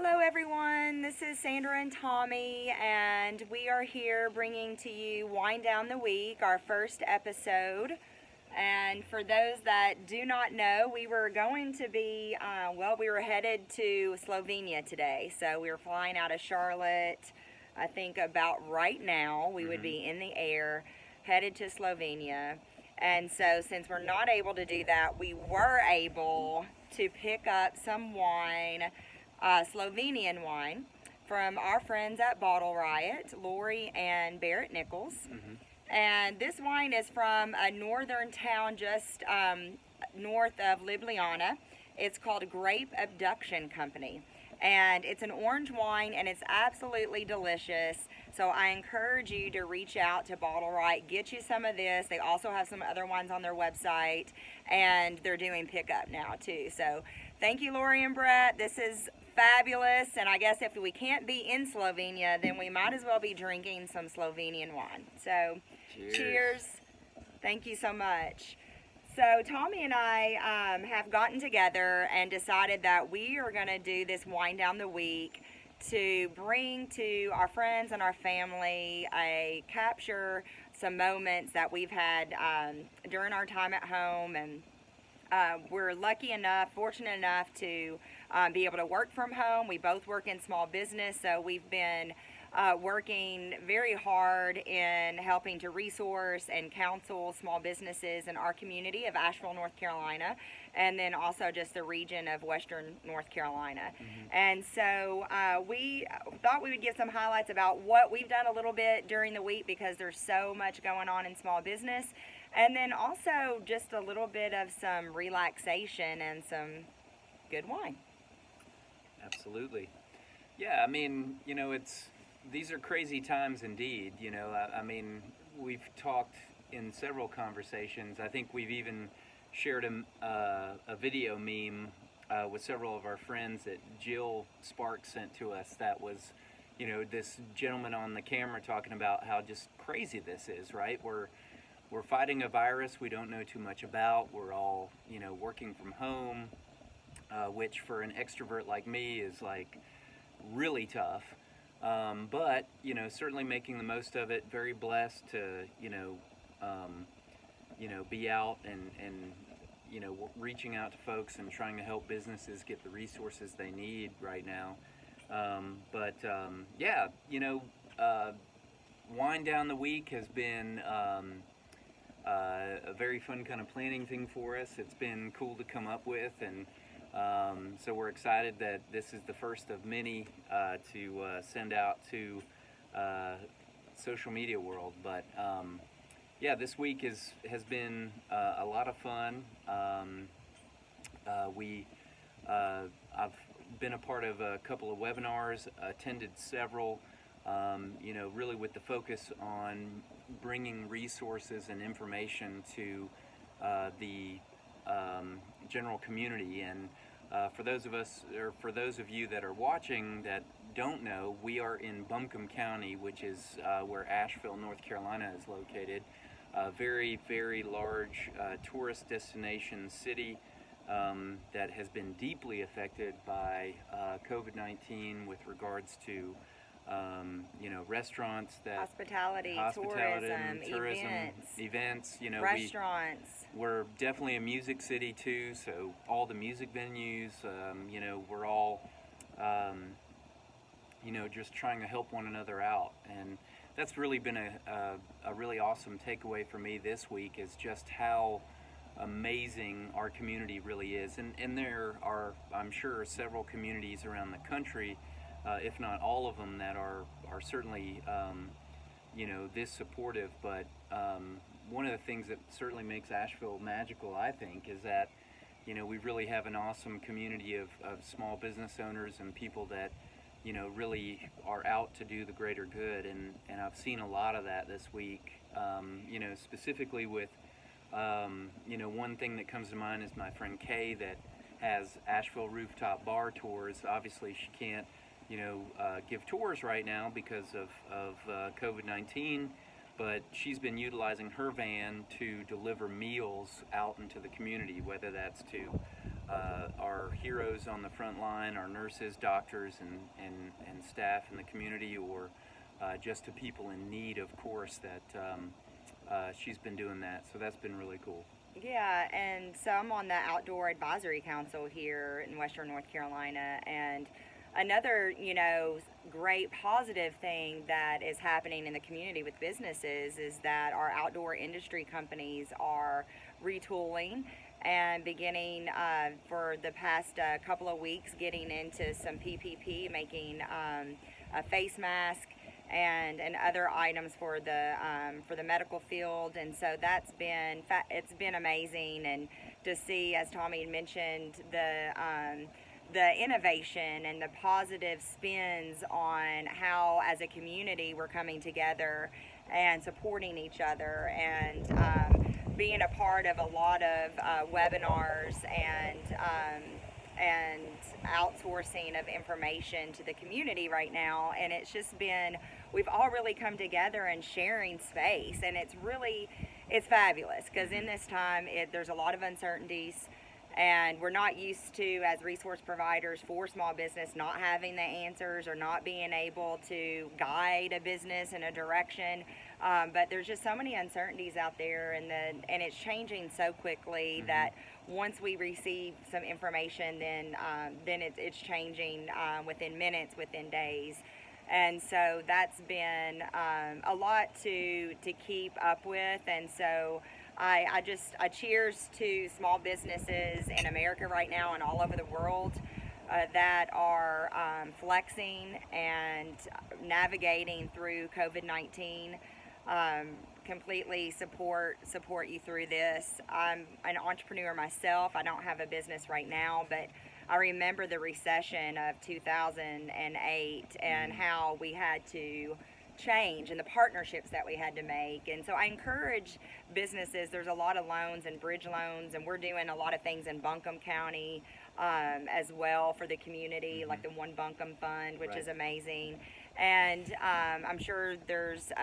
Hello, everyone. This is Sandra and Tommy, and we are here bringing to you Wind Down the Week, our first episode. And for those that do not know, we were going to be, we were headed to Slovenia today. So we were flying out of Charlotte, I think about right now. We would be in the air, headed to Slovenia. And so, since we're not able to do that, we were able to pick up some wine, Slovenian wine, from our friends at Bottle Riot, Lori and Barrett Nichols. And this wine is from a northern town just north of Ljubljana. It's called Grape Abduction Company. And it's an orange wine, and it's absolutely delicious. So I encourage you to reach out to Bottle Riot, get you some of this. They also have some other wines on their website, and they're doing pickup now too. So thank you, Lori and Brett. This is fabulous, and I guess if we can't be in Slovenia, then we might as well be drinking some Slovenian wine. So cheers. Thank you so much. So Tommy and I have gotten together and decided that we are going to do this Wind Down the Week to bring to our friends and our family capture some moments that we've had during our time at home. And we're lucky enough, fortunate enough to be able to work from home. We both work in small business, so we've been working very hard in helping to resource and counsel small businesses in our community of Asheville, North Carolina, and then also just the region of Western North Carolina. And so we thought we would give some highlights about what we've done a little bit during the week, because there's so much going on in small business, and then also just a little bit of some relaxation and some good wine. Absolutely. Yeah, I mean, these are crazy times indeed. I mean, we've talked in several conversations. I think we've even shared a video meme with several of our friends that Jill Sparks sent to us. That was, this gentleman on the camera talking about how just crazy this is, right? We're fighting a virus we don't know too much about. We're all, working from home, which for an extrovert like me is like really tough. But, certainly making the most of it. Very blessed to, be out and reaching out to folks and trying to help businesses get the resources they need right now. Wind Down the Week has been a very fun kind of planning thing for us. It's been cool to come up with, and so we're excited that this is the first of many to send out to social media world. But this week has been a lot of fun. I've been a part of a couple of webinars, attended several, really with the focus on bringing resources and information to the general community. And for those of you that are watching that don't know, we are in Buncombe County, which is where Asheville, North Carolina is located. A very, very large tourist destination city that has been deeply affected by COVID-19 with regards to restaurants, hospitality, tourism, events. Restaurants. We're definitely a music city too, so all the music venues, we're all, just trying to help one another out. And that's really been a really awesome takeaway for me this week, is just how amazing our community really is. And there are, I'm sure, several communities around the country, if not all of them, that are certainly, this supportive. But one of the things that certainly makes Asheville magical, I think, is that, we really have an awesome community of small business owners and people that, really are out to do the greater good. And I've seen a lot of that this week, specifically with, one thing that comes to mind is my friend Kay that has Asheville Rooftop Bar Tours. Obviously, she can't, give tours right now because of COVID-19, but she's been utilizing her van to deliver meals out into the community, whether that's to our heroes on the front line, our nurses, doctors, and staff in the community, or just to people in need, of course, that she's been doing that. So that's been really cool. Yeah, and so I'm on the Outdoor Advisory Council here in Western North Carolina, and another, great positive thing that is happening in the community with businesses is that our outdoor industry companies are retooling and beginning for the past couple of weeks getting into some PPP, making a face mask and other items for the medical field. And so it's been amazing, and to see, as Tommy had mentioned, the innovation and the positive spins on how as a community we're coming together and supporting each other, and being a part of a lot of webinars and outsourcing of information to the community right now. And it's just been, we've all really come together and sharing space, and it's fabulous, because in this time there's a lot of uncertainties, and we're not used to, as resource providers for small business, not having the answers or not being able to guide a business in a direction. But there's just so many uncertainties out there, and it's changing so quickly that once we receive some information, then it's changing within minutes, within days. And so that's been a lot to keep up with. And so I cheers to small businesses in America right now and all over the world that are flexing and navigating through COVID-19. Completely support you through this. I'm an entrepreneur myself. I don't have a business right now, but I remember the recession of 2008 and how we had to change, and the partnerships that we had to make. And so I encourage businesses. There's a lot of loans and bridge loans, and we're doing a lot of things in Buncombe County as well for the community, like the One Buncombe Fund, which is amazing. And I'm sure there's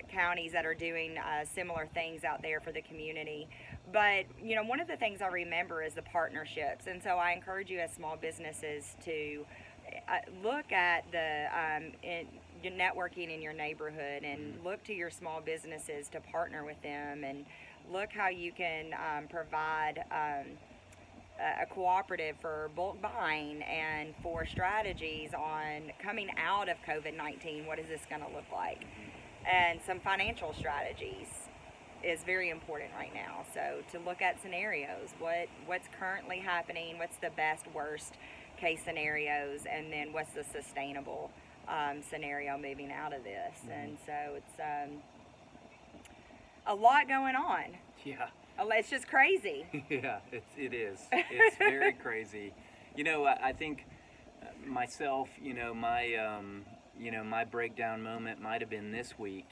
counties that are doing similar things out there for the community. But one of the things I remember is the partnerships, and so I encourage you as small businesses to look at your networking in your neighborhood, and look to your small businesses to partner with them, and look how you can provide a cooperative for bulk buying and for strategies on coming out of COVID-19. What is this going to look like? And some financial strategies is very important right now. So to look at scenarios, what's currently happening, what's the best, worst case scenarios, and then what's the sustainable scenario moving out of this. And so it's a lot going on. Yeah. It's just crazy. Yeah, it is. It's very crazy. I think myself, my breakdown moment might have been this week,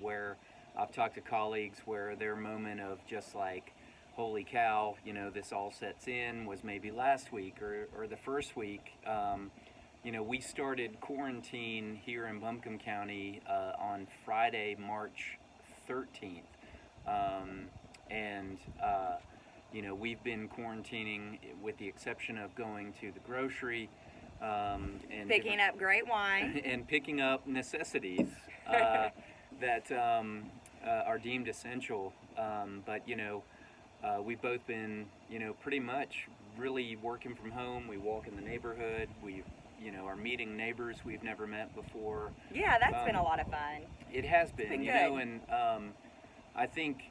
where I've talked to colleagues where their moment of just like, holy cow, this all sets in, was maybe last week or the first week. We started quarantine here in Buncombe County on Friday, March 13th. We've been quarantining with the exception of going to the grocery and picking up great wine and picking up necessities that are deemed essential. But we've both been, pretty much really working from home. We walk in the neighborhood. We, are meeting neighbors we've never met before. Yeah, that's been a lot of fun. It has been, good. And I think,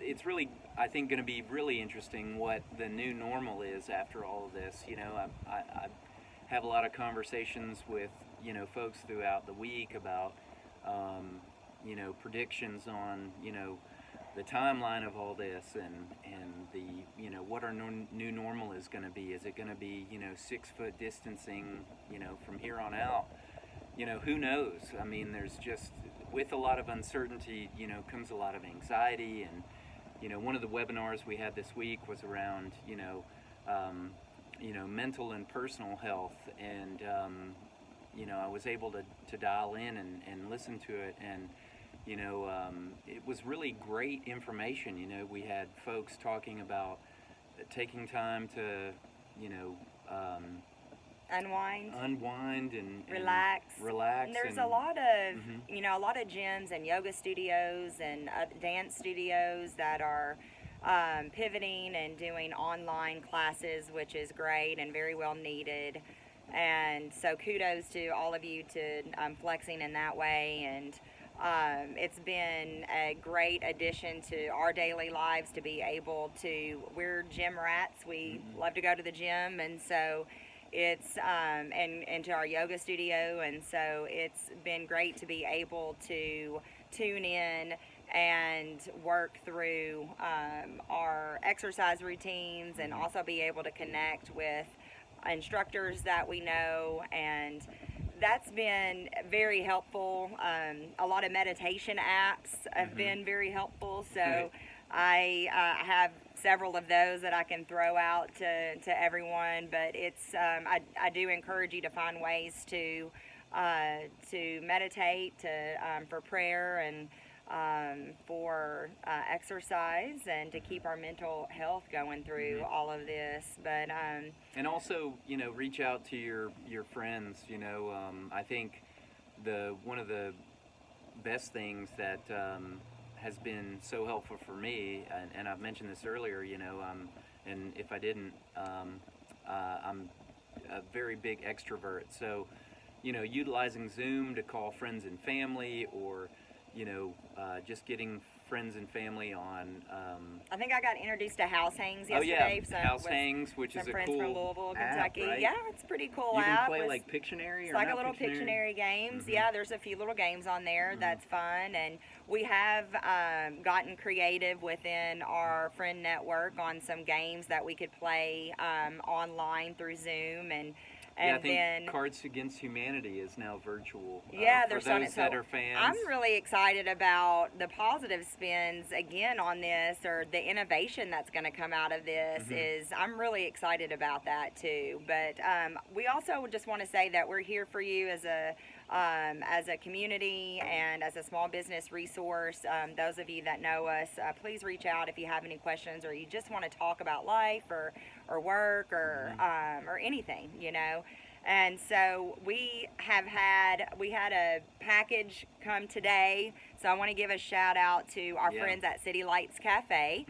it's really, I think, going to be really interesting what the new normal is after all of this. I have a lot of conversations with, folks throughout the week about, predictions on, the timeline of all this, and the, what our new normal is going to be. Is it going to be, 6 foot distancing, from here on out? Who knows? I mean, there's just, with a lot of uncertainty, comes a lot of anxiety. And, one of the webinars we had this week was around, mental and personal health. And, I was able to dial in and listen to it. And, it was really great information. We had folks talking about, taking time to, you know, Unwind, and relax. And there's a lot of, a lot of gyms and yoga studios and dance studios that are pivoting and doing online classes, which is great and very well needed. And so kudos to all of you to flexing in that way. And it's been a great addition to our daily lives to be able to, we're gym rats. We love to go to the gym. And so it's and to our yoga studio, and so it's been great to be able to tune in and work through our exercise routines, and also be able to connect with instructors that we know, and that's been very helpful. A lot of meditation apps have been very helpful, so I have several of those that I can throw out to everyone, but it's I do encourage you to find ways to meditate, for prayer, and for exercise, and to keep our mental health going through all of this. But and also, reach out to your friends. I think one of the best things that has been so helpful for me, and I've mentioned this earlier, and if I didn't, I'm a very big extrovert. So, utilizing Zoom to call friends and family, or, just getting friends and family on. I think I got introduced to House Hangs yesterday. Oh yeah, House Hangs, which is a friends cool from Louisville, app, Kentucky. right? Yeah, it's a pretty cool you app. You can play like Pictionary, it's like a little Pictionary games. Yeah, there's a few little games on there that's fun, and we have gotten creative within our friend network on some games that we could play online through Zoom, and I think Cards Against Humanity is now virtual. Yeah, for those that are fans. I'm really excited about the positive spins again on this, or the innovation that's going to come out of this. I'm really excited about that too. But we also just want to say that we're here for you as a community and as a small business resource. Those of you that know us, please reach out if you have any questions, or you just want to talk about life or work or anything, And so we had a package come today. So I want to give a shout out to our friends at City Lights Cafe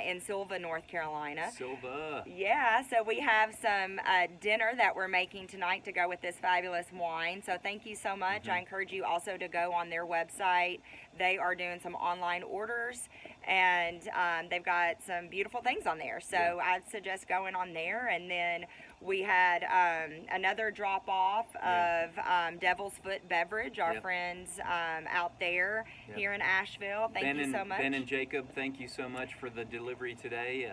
in Sylva, North Carolina. Sylva. Yeah, so we have some dinner that we're making tonight to go with this fabulous wine. So thank you so much. I encourage you also to go on their website. They are doing some online orders, and they've got some beautiful things on there. So I'd suggest going on there. And then we had another drop-off of Devil's Foot Beverage, our friends out there here in Asheville. Thank you so much. Ben and Jacob, thank you so much for the delivery today.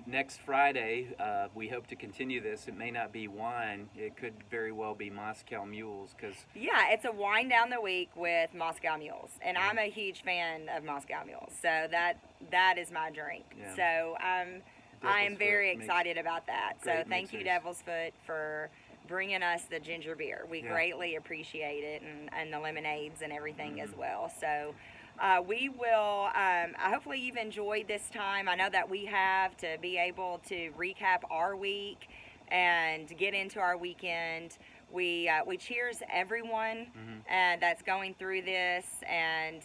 Next Friday, we hope to continue this. It may not be wine. It could very well be Moscow Mules. Yeah, it's a wine down the week with Moscow Mules. And I'm a huge fan of Moscow Mules. So that is my drink. Yeah. So I am very excited about that. So thank you, Devil's Foot, for bringing us the ginger beer. We greatly appreciate it, and the lemonades and everything as well. So we will, hopefully you've enjoyed this time. I know that we have, to be able to recap our week and get into our weekend. We cheers everyone that's going through this, and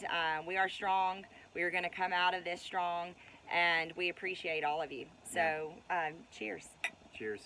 we are strong. We are going to come out of this strong, and we appreciate all of you. So cheers. Cheers.